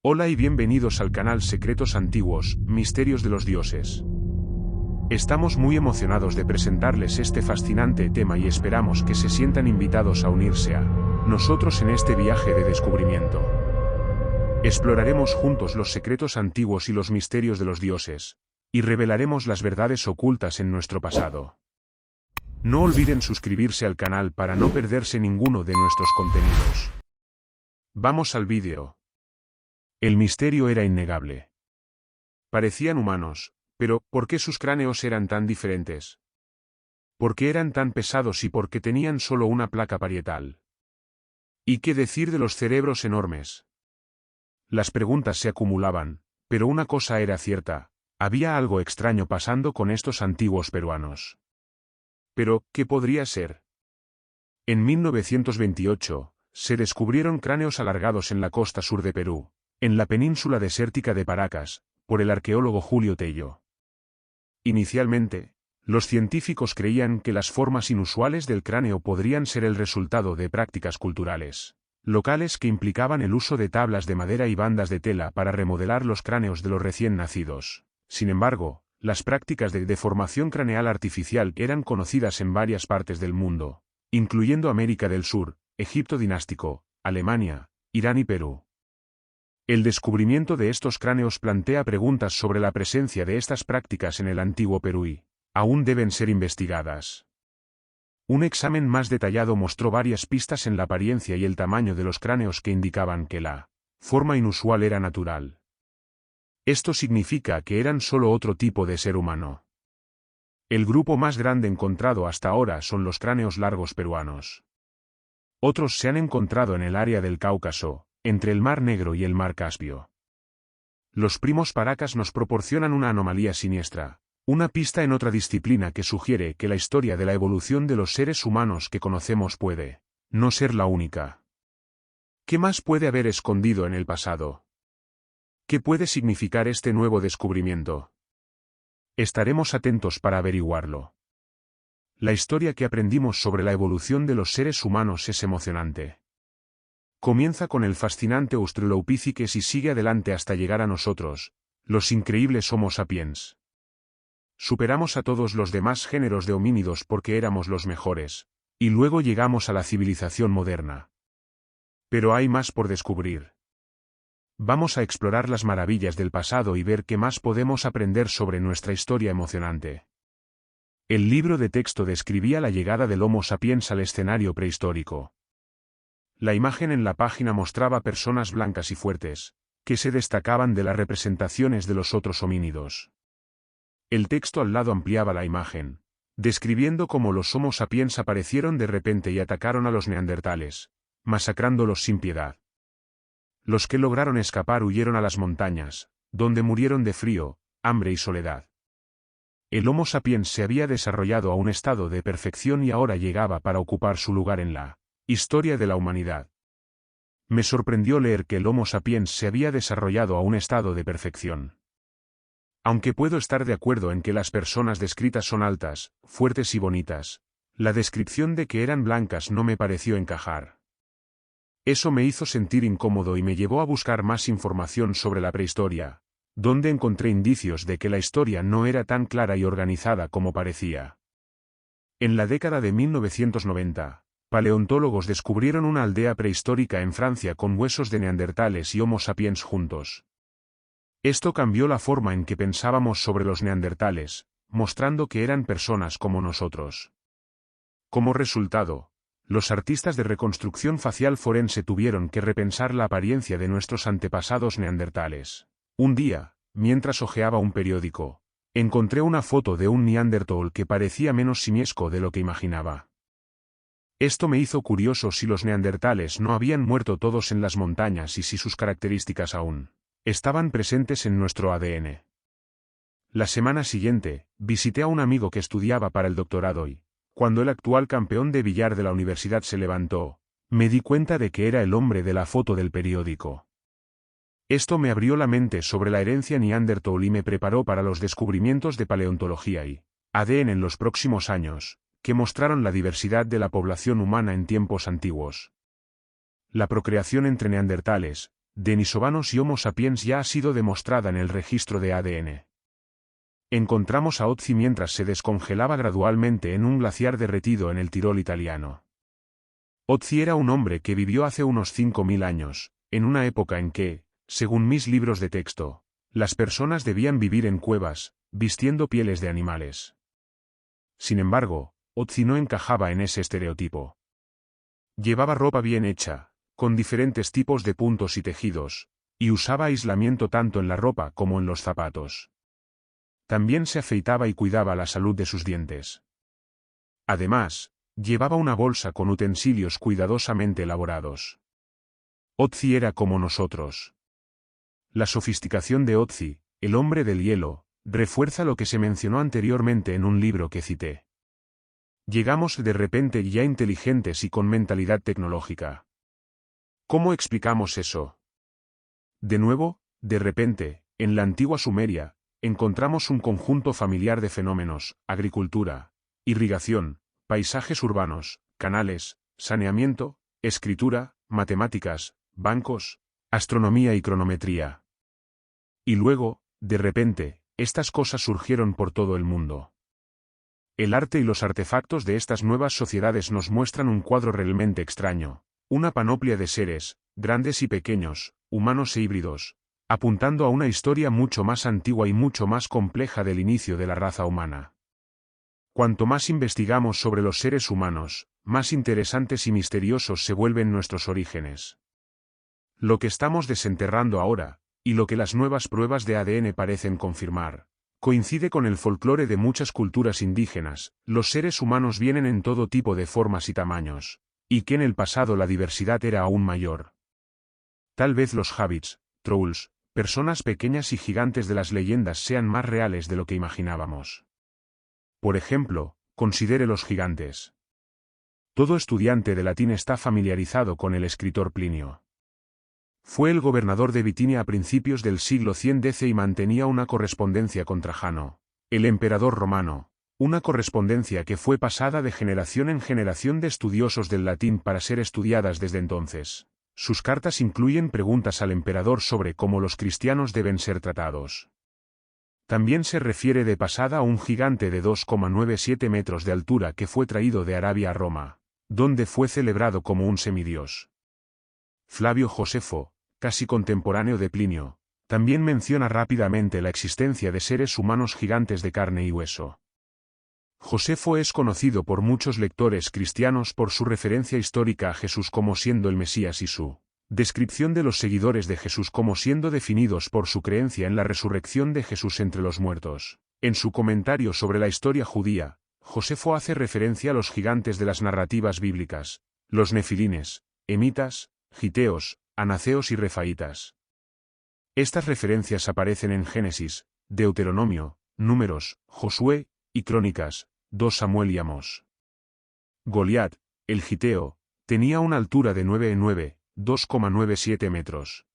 Hola y bienvenidos al canal Secretos Antiguos, Misterios de los Dioses. Estamos muy emocionados de presentarles este fascinante tema y esperamos que se sientan invitados a unirse a nosotros en este viaje de descubrimiento. Exploraremos juntos los secretos antiguos y los misterios de los dioses, y revelaremos las verdades ocultas en nuestro pasado. No olviden suscribirse al canal para no perderse ninguno de nuestros contenidos. Vamos al vídeo. El misterio era innegable. Parecían humanos, pero ¿por qué sus cráneos eran tan diferentes? ¿Por qué eran tan pesados y por qué tenían solo una placa parietal? ¿Y qué decir de los cerebros enormes? Las preguntas se acumulaban, pero una cosa era cierta, había algo extraño pasando con estos antiguos peruanos. Pero, ¿qué podría ser? En 1928, se descubrieron cráneos alargados en la costa sur de Perú, en la península desértica de Paracas, por el arqueólogo Julio Tello. Inicialmente, los científicos creían que las formas inusuales del cráneo podrían ser el resultado de prácticas culturales locales que implicaban el uso de tablas de madera y bandas de tela para remodelar los cráneos de los recién nacidos. Sin embargo, las prácticas de deformación craneal artificial eran conocidas en varias partes del mundo, incluyendo América del Sur, Egipto dinástico, Alemania, Irán y Perú. El descubrimiento de estos cráneos plantea preguntas sobre la presencia de estas prácticas en el antiguo Perú y aún deben ser investigadas. Un examen más detallado mostró varias pistas en la apariencia y el tamaño de los cráneos que indicaban que la forma inusual era natural. Esto significa que eran solo otro tipo de ser humano. El grupo más grande encontrado hasta ahora son los cráneos largos peruanos. Otros se han encontrado en el área del Cáucaso, entre el Mar Negro y el Mar Caspio. Los primos Paracas nos proporcionan una anomalía siniestra, una pista en otra disciplina que sugiere que la historia de la evolución de los seres humanos que conocemos puede no ser la única. ¿Qué más puede haber escondido en el pasado? ¿Qué puede significar este nuevo descubrimiento? Estaremos atentos para averiguarlo. La historia que aprendimos sobre la evolución de los seres humanos es emocionante. Comienza con el fascinante Australopithecus y sigue adelante hasta llegar a nosotros, los increíbles Homo sapiens. Superamos a todos los demás géneros de homínidos porque éramos los mejores, y luego llegamos a la civilización moderna. Pero hay más por descubrir. Vamos a explorar las maravillas del pasado y ver qué más podemos aprender sobre nuestra historia emocionante. El libro de texto describía la llegada del Homo sapiens al escenario prehistórico. La imagen en la página mostraba personas blancas y fuertes, que se destacaban de las representaciones de los otros homínidos. El texto al lado ampliaba la imagen, describiendo cómo los Homo sapiens aparecieron de repente y atacaron a los neandertales, masacrándolos sin piedad. Los que lograron escapar huyeron a las montañas, donde murieron de frío, hambre y soledad. El Homo sapiens se había desarrollado a un estado de perfección y ahora llegaba para ocupar su lugar en la historia de la humanidad. Me sorprendió leer que el Homo sapiens se había desarrollado a un estado de perfección. Aunque puedo estar de acuerdo en que las personas descritas son altas, fuertes y bonitas, la descripción de que eran blancas no me pareció encajar. Eso me hizo sentir incómodo y me llevó a buscar más información sobre la prehistoria, donde encontré indicios de que la historia no era tan clara y organizada como parecía. En la década de 1990, paleontólogos descubrieron una aldea prehistórica en Francia con huesos de neandertales y Homo sapiens juntos. Esto cambió la forma en que pensábamos sobre los neandertales, mostrando que eran personas como nosotros. Como resultado, los artistas de reconstrucción facial forense tuvieron que repensar la apariencia de nuestros antepasados neandertales. Un día, mientras hojeaba un periódico, encontré una foto de un neandertal que parecía menos simiesco de lo que imaginaba. Esto me hizo curioso si los neandertales no habían muerto todos en las montañas y si sus características aún estaban presentes en nuestro ADN. La semana siguiente, visité a un amigo que estudiaba para el doctorado y, cuando el actual campeón de billar de la universidad se levantó, me di cuenta de que era el hombre de la foto del periódico. Esto me abrió la mente sobre la herencia neandertal y me preparó para los descubrimientos de paleontología y ADN en los próximos años, que mostraron la diversidad de la población humana en tiempos antiguos. La procreación entre neandertales, denisovanos y Homo sapiens ya ha sido demostrada en el registro de ADN. Encontramos a Otzi mientras se descongelaba gradualmente en un glaciar derretido en el Tirol italiano. Otzi era un hombre que vivió hace unos 5.000 años, en una época en que, según mis libros de texto, las personas debían vivir en cuevas, vistiendo pieles de animales. Sin embargo, Otzi no encajaba en ese estereotipo. Llevaba ropa bien hecha, con diferentes tipos de puntos y tejidos, y usaba aislamiento tanto en la ropa como en los zapatos. También se afeitaba y cuidaba la salud de sus dientes. Además, llevaba una bolsa con utensilios cuidadosamente elaborados. Otzi era como nosotros. La sofisticación de Otzi, el hombre del hielo, refuerza lo que se mencionó anteriormente en un libro que cité. Llegamos de repente ya inteligentes y con mentalidad tecnológica. ¿Cómo explicamos eso? De nuevo, de repente, en la antigua Sumeria, encontramos un conjunto familiar de fenómenos: agricultura, irrigación, paisajes urbanos, canales, saneamiento, escritura, matemáticas, bancos, astronomía y cronometría. Y luego, de repente, estas cosas surgieron por todo el mundo. El arte y los artefactos de estas nuevas sociedades nos muestran un cuadro realmente extraño, una panoplia de seres, grandes y pequeños, humanos e híbridos, apuntando a una historia mucho más antigua y mucho más compleja del inicio de la raza humana. Cuanto más investigamos sobre los seres humanos, más interesantes y misteriosos se vuelven nuestros orígenes. Lo que estamos desenterrando ahora, y lo que las nuevas pruebas de ADN parecen confirmar, coincide con el folclore de muchas culturas indígenas: los seres humanos vienen en todo tipo de formas y tamaños, y que en el pasado la diversidad era aún mayor. Tal vez los hobbits, trolls, personas pequeñas y gigantes de las leyendas sean más reales de lo que imaginábamos. Por ejemplo, considere los gigantes. Todo estudiante de latín está familiarizado con el escritor Plinio. Fue el gobernador de Bitinia a principios del siglo 100 DC y mantenía una correspondencia con Trajano, el emperador romano, una correspondencia que fue pasada de generación en generación de estudiosos del latín para ser estudiadas desde entonces. Sus cartas incluyen preguntas al emperador sobre cómo los cristianos deben ser tratados. También se refiere de pasada a un gigante de 2,97 metros de altura que fue traído de Arabia a Roma, donde fue celebrado como un semidios. Flavio Josefo, casi contemporáneo de Plinio, también menciona rápidamente la existencia de seres humanos gigantes de carne y hueso. Josefo es conocido por muchos lectores cristianos por su referencia histórica a Jesús como siendo el Mesías y su descripción de los seguidores de Jesús como siendo definidos por su creencia en la resurrección de Jesús entre los muertos. En su comentario sobre la historia judía, Josefo hace referencia a los gigantes de las narrativas bíblicas: los nefilines, emitas, giteos, anaceos y refaitas. Estas referencias aparecen en Génesis, Deuteronomio, Números, Josué y Crónicas, 2 Samuel y Amós. Goliat, el giteo, tenía una altura de 9,9, 2,97 metros.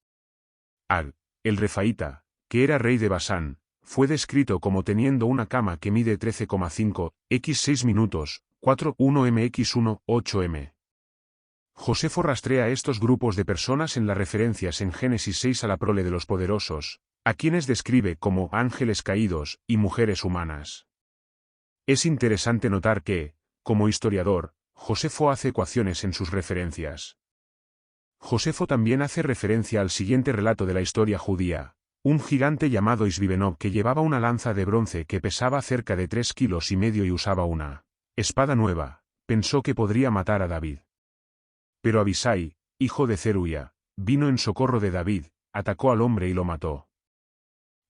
Ag, el refaíta, que era rey de Basán, fue descrito como teniendo una cama que mide 13,5 x 6 minutos, 4,1 mx 8 m. Josefo rastrea estos grupos de personas en las referencias en Génesis 6 a la prole de los poderosos, a quienes describe como ángeles caídos y mujeres humanas. Es interesante notar que, como historiador, Josefo hace ecuaciones en sus referencias. Josefo también hace referencia al siguiente relato de la historia judía: un gigante llamado Isbibenob que llevaba una lanza de bronce que pesaba cerca de 3,5 kilos y usaba una espada nueva. Pensó que podría matar a David. Pero Abisai, hijo de Zeruia, vino en socorro de David, atacó al hombre y lo mató.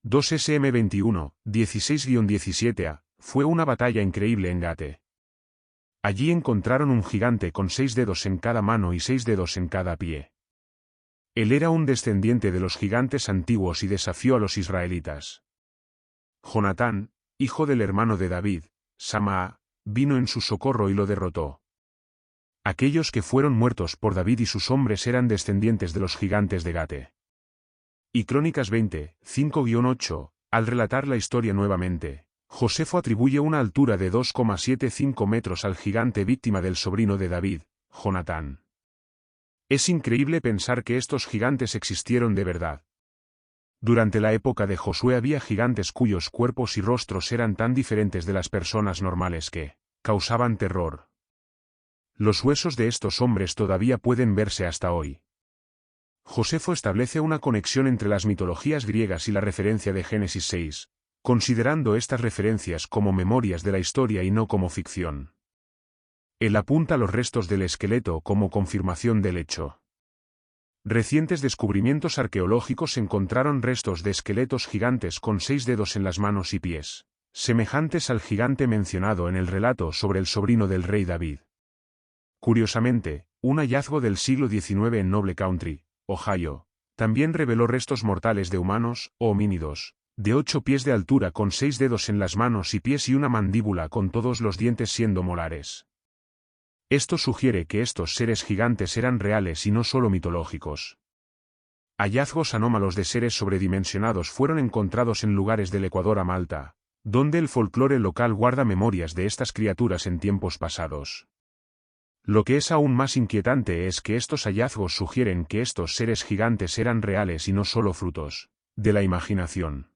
2 SM 21, 16-17a, fue una batalla increíble en Gate. Allí encontraron un gigante con 6 dedos en cada mano y 6 dedos en cada pie. Él era un descendiente de los gigantes antiguos y desafió a los israelitas. Jonatán, hijo del hermano de David, Samaa, vino en su socorro y lo derrotó. Aquellos que fueron muertos por David y sus hombres eran descendientes de los gigantes de Gate. Y Crónicas 20, 5-8, al relatar la historia nuevamente, Josefo atribuye una altura de 2,75 metros al gigante víctima del sobrino de David, Jonatán. Es increíble pensar que estos gigantes existieron de verdad. Durante la época de Josué había gigantes cuyos cuerpos y rostros eran tan diferentes de las personas normales que causaban terror. Los huesos de estos hombres todavía pueden verse hasta hoy. Josefo establece una conexión entre las mitologías griegas y la referencia de Génesis 6, considerando estas referencias como memorias de la historia y no como ficción. Él apunta los restos del esqueleto como confirmación del hecho. Recientes descubrimientos arqueológicos encontraron restos de esqueletos gigantes con 6 dedos en las manos y pies, semejantes al gigante mencionado en el relato sobre el sobrino del rey David. Curiosamente, un hallazgo del siglo XIX en Noble Country, Ohio, también reveló restos mortales de humanos, o homínidos, de 8 pies de altura con 6 dedos en las manos y pies y una mandíbula con todos los dientes siendo molares. Esto sugiere que estos seres gigantes eran reales y no solo mitológicos. Hallazgos anómalos de seres sobredimensionados fueron encontrados en lugares del Ecuador a Malta, donde el folclore local guarda memorias de estas criaturas en tiempos pasados. Lo que es aún más inquietante es que estos hallazgos sugieren que estos seres gigantes eran reales y no solo frutos de la imaginación.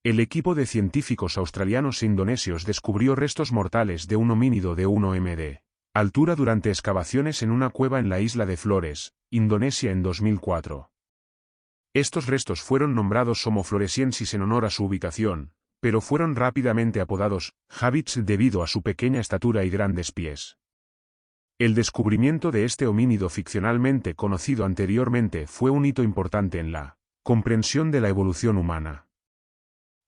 El equipo de científicos australianos e indonesios descubrió restos mortales de un homínido de 1 m altura durante excavaciones en una cueva en la isla de Flores, Indonesia en 2004. Estos restos fueron nombrados Homo floresiensis en honor a su ubicación, pero fueron rápidamente apodados Hobbits debido a su pequeña estatura y grandes pies. El descubrimiento de este homínido ficcionalmente conocido anteriormente fue un hito importante en la comprensión de la evolución humana.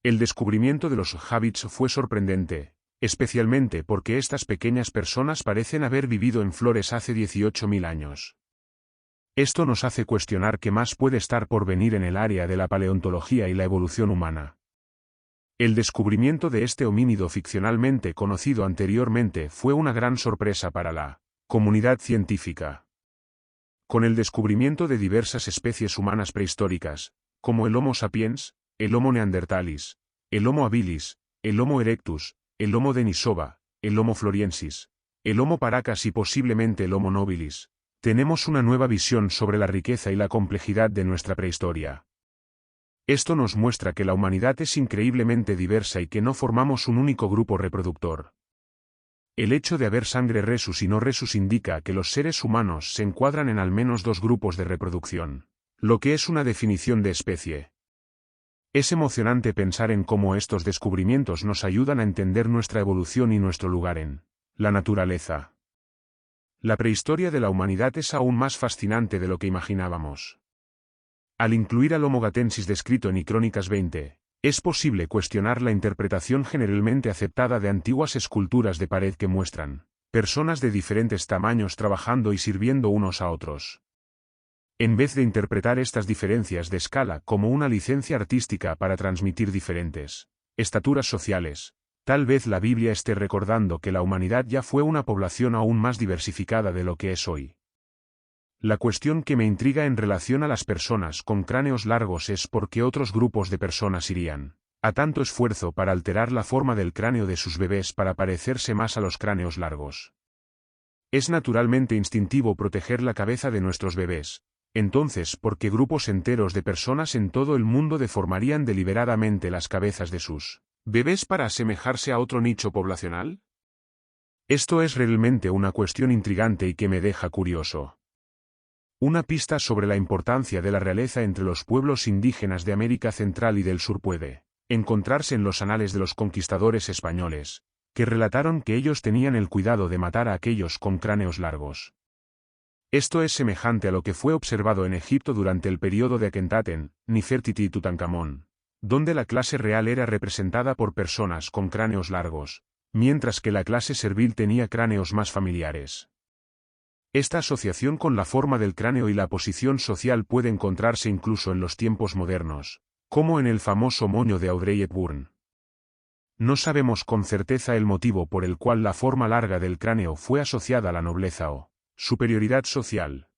El descubrimiento de los Hobbits fue sorprendente, especialmente porque estas pequeñas personas parecen haber vivido en Flores hace 18.000 años. Esto nos hace cuestionar qué más puede estar por venir en el área de la paleontología y la evolución humana. El descubrimiento de este homínido ficcionalmente conocido anteriormente fue una gran sorpresa para la comunidad científica. Con el descubrimiento de diversas especies humanas prehistóricas, como el Homo sapiens, el Homo neanderthalis, el Homo habilis, el Homo erectus, el Homo denisova, el Homo floriensis, el Homo paracas y posiblemente el Homo nobilis, tenemos una nueva visión sobre la riqueza y la complejidad de nuestra prehistoria. Esto nos muestra que la humanidad es increíblemente diversa y que no formamos un único grupo reproductor. El hecho de haber sangre rhesus y no rhesus indica que los seres humanos se encuadran en al menos 2 grupos de reproducción, lo que es una definición de especie. Es emocionante pensar en cómo estos descubrimientos nos ayudan a entender nuestra evolución y nuestro lugar en la naturaleza. La prehistoria de la humanidad es aún más fascinante de lo que imaginábamos. Al incluir al Homo gatensis descrito en Crónicas 20, es posible cuestionar la interpretación generalmente aceptada de antiguas esculturas de pared que muestran personas de diferentes tamaños trabajando y sirviendo unos a otros. En vez de interpretar estas diferencias de escala como una licencia artística para transmitir diferentes estaturas sociales, tal vez la Biblia esté recordando que la humanidad ya fue una población aún más diversificada de lo que es hoy. La cuestión que me intriga en relación a las personas con cráneos largos es por qué otros grupos de personas irían a tanto esfuerzo para alterar la forma del cráneo de sus bebés para parecerse más a los cráneos largos. Es naturalmente instintivo proteger la cabeza de nuestros bebés. Entonces, ¿por qué grupos enteros de personas en todo el mundo deformarían deliberadamente las cabezas de sus bebés para asemejarse a otro nicho poblacional? Esto es realmente una cuestión intrigante y que me deja curioso. Una pista sobre la importancia de la realeza entre los pueblos indígenas de América Central y del Sur puede encontrarse en los anales de los conquistadores españoles, que relataron que ellos tenían el cuidado de matar a aquellos con cráneos largos. Esto es semejante a lo que fue observado en Egipto durante el período de Akenatón, Nefertiti y Tutankamón, donde la clase real era representada por personas con cráneos largos, mientras que la clase servil tenía cráneos más familiares. Esta asociación con la forma del cráneo y la posición social puede encontrarse incluso en los tiempos modernos, como en el famoso moño de Audrey Hepburn. No sabemos con certeza el motivo por el cual la forma larga del cráneo fue asociada a la nobleza o superioridad social.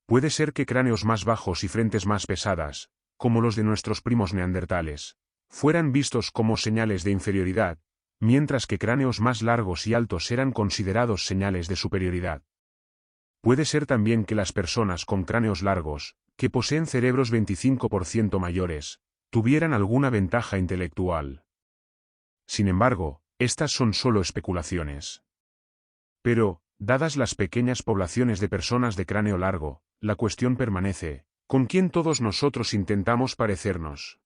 Puede ser que cráneos más bajos y frentes más pesadas, como los de nuestros primos neandertales, fueran vistos como señales de inferioridad, mientras que cráneos más largos y altos eran considerados señales de superioridad. Puede ser también que las personas con cráneos largos, que poseen cerebros 25% mayores, tuvieran alguna ventaja intelectual. Sin embargo, estas son solo especulaciones. Pero, dadas las pequeñas poblaciones de personas de cráneo largo, la cuestión permanece: ¿con quién todos nosotros intentamos parecernos?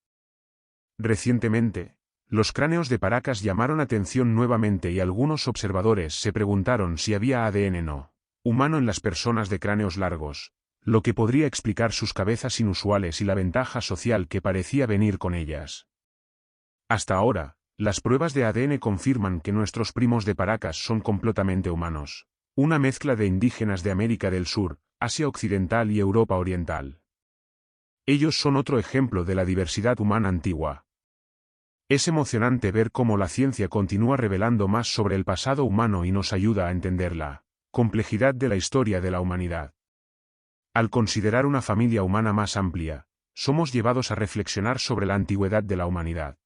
Recientemente, los cráneos de Paracas llamaron atención nuevamente y algunos observadores se preguntaron si había ADN no humano en las personas de cráneos largos, lo que podría explicar sus cabezas inusuales y la ventaja social que parecía venir con ellas. Hasta ahora, las pruebas de ADN confirman que nuestros primos de Paracas son completamente humanos, una mezcla de indígenas de América del Sur, Asia Occidental y Europa Oriental. Ellos son otro ejemplo de la diversidad humana antigua. Es emocionante ver cómo la ciencia continúa revelando más sobre el pasado humano y nos ayuda a entender la complejidad de la historia de la humanidad. Al considerar una familia humana más amplia, somos llevados a reflexionar sobre la antigüedad de la humanidad.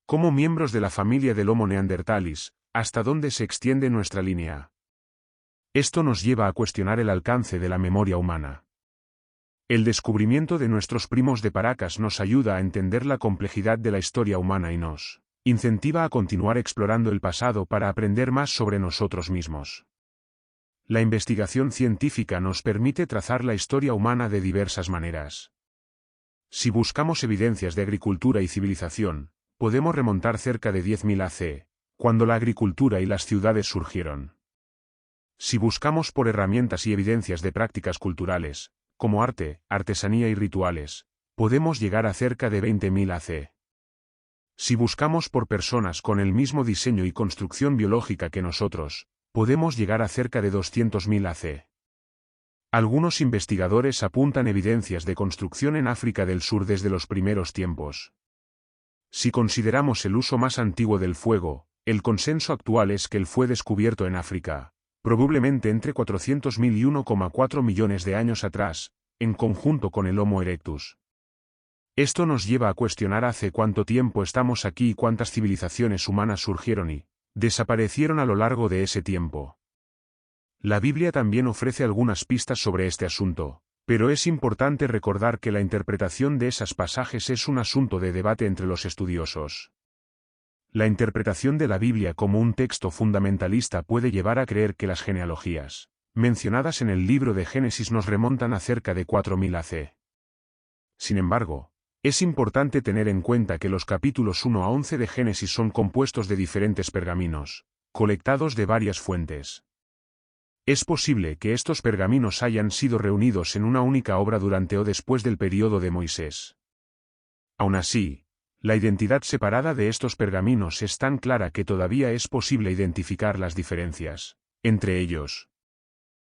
Como miembros de la familia del Homo neanderthalis, ¿hasta dónde se extiende nuestra línea? Esto nos lleva a cuestionar el alcance de la memoria humana. El descubrimiento de nuestros primos de Paracas nos ayuda a entender la complejidad de la historia humana y nos incentiva a continuar explorando el pasado para aprender más sobre nosotros mismos. La investigación científica nos permite trazar la historia humana de diversas maneras. Si buscamos evidencias de agricultura y civilización, podemos remontar cerca de 10.000 AC, cuando la agricultura y las ciudades surgieron. Si buscamos por herramientas y evidencias de prácticas culturales, como arte, artesanía y rituales, podemos llegar a cerca de 20.000 AC. Si buscamos por personas con el mismo diseño y construcción biológica que nosotros, podemos llegar a cerca de 200.000 AC. Algunos investigadores apuntan evidencias de construcción en África del Sur desde los primeros tiempos. Si consideramos el uso más antiguo del fuego, el consenso actual es que él fue descubierto en África, probablemente entre 400.000 y 1,4 millones de años atrás, en conjunto con el Homo erectus. Esto nos lleva a cuestionar hace cuánto tiempo estamos aquí y cuántas civilizaciones humanas surgieron y desaparecieron a lo largo de ese tiempo. La Biblia también ofrece algunas pistas sobre este asunto, pero es importante recordar que la interpretación de esos pasajes es un asunto de debate entre los estudiosos. La interpretación de la Biblia como un texto fundamentalista puede llevar a creer que las genealogías mencionadas en el libro de Génesis nos remontan a cerca de 4.000 AC. Sin embargo, es importante tener en cuenta que los capítulos 1 a 11 de Génesis son compuestos de diferentes pergaminos, colectados de varias fuentes. Es posible que estos pergaminos hayan sido reunidos en una única obra durante o después del período de Moisés. Aún así, la identidad separada de estos pergaminos es tan clara que todavía es posible identificar las diferencias entre ellos.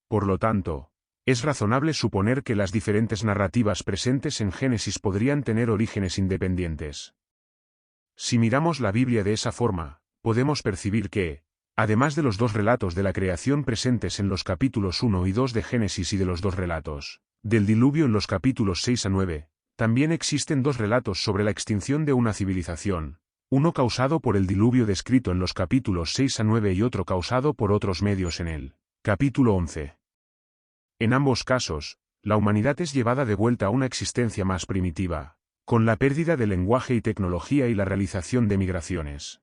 Por lo tanto, es razonable suponer que las diferentes narrativas presentes en Génesis podrían tener orígenes independientes. Si miramos la Biblia de esa forma, podemos percibir que, además de los dos relatos de la creación presentes en los capítulos 1 y 2 de Génesis y de los dos relatos del diluvio en los capítulos 6 a 9, también existen dos relatos sobre la extinción de una civilización, uno causado por el diluvio descrito en los capítulos 6 a 9 y otro causado por otros medios en el capítulo 11. En ambos casos, la humanidad es llevada de vuelta a una existencia más primitiva, con la pérdida de lenguaje y tecnología y la realización de migraciones.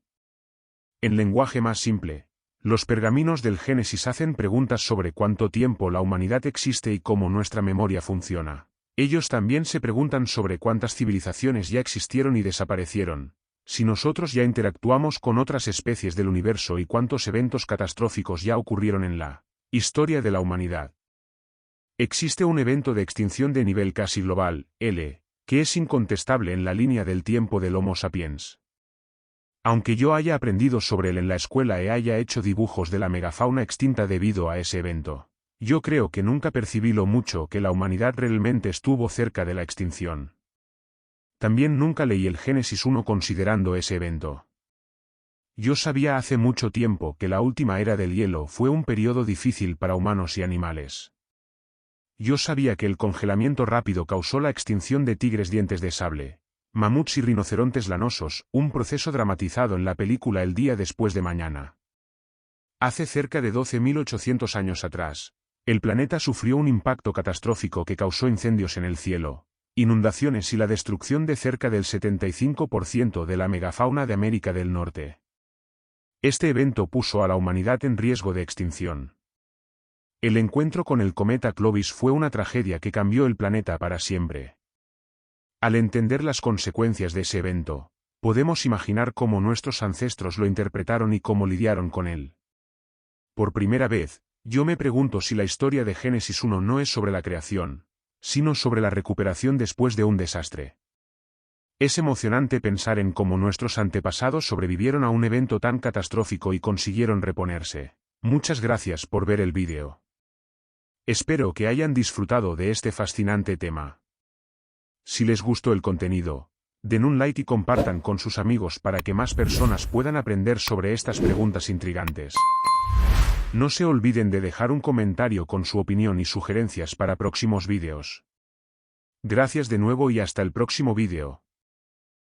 En lenguaje más simple, los pergaminos del Génesis hacen preguntas sobre cuánto tiempo la humanidad existe y cómo nuestra memoria funciona. Ellos también se preguntan sobre cuántas civilizaciones ya existieron y desaparecieron, si nosotros ya interactuamos con otras especies del universo y cuántos eventos catastróficos ya ocurrieron en la historia de la humanidad. Existe un evento de extinción de nivel casi global, L, que es incontestable en la línea del tiempo del Homo sapiens. Aunque yo haya aprendido sobre él en la escuela y haya hecho dibujos de la megafauna extinta debido a ese evento, yo creo que nunca percibí lo mucho que la humanidad realmente estuvo cerca de la extinción. También nunca leí el Génesis 1 considerando ese evento. Yo sabía hace mucho tiempo que la última era del hielo fue un periodo difícil para humanos y animales. Yo sabía que el congelamiento rápido causó la extinción de tigres dientes de sable, mamuts y rinocerontes lanosos, un proceso dramatizado en la película El día después de mañana. Hace cerca de 12.800 años atrás, El planeta sufrió un impacto catastrófico que causó incendios en el cielo, inundaciones y la destrucción de cerca del 75% de la megafauna de América del Norte. Este evento puso a la humanidad en riesgo de extinción. El encuentro con el cometa Clovis fue una tragedia que cambió el planeta para siempre. Al entender las consecuencias de ese evento, podemos imaginar cómo nuestros ancestros lo interpretaron y cómo lidiaron con él. Por primera vez, yo me pregunto si la historia de Génesis 1 no es sobre la creación, sino sobre la recuperación después de un desastre. Es emocionante pensar en cómo nuestros antepasados sobrevivieron a un evento tan catastrófico y consiguieron reponerse. Muchas gracias por ver el vídeo. Espero que hayan disfrutado de este fascinante tema. Si les gustó el contenido, den un like y compartan con sus amigos para que más personas puedan aprender sobre estas preguntas intrigantes. No se olviden de dejar un comentario con su opinión y sugerencias para próximos vídeos. Gracias de nuevo y hasta el próximo vídeo.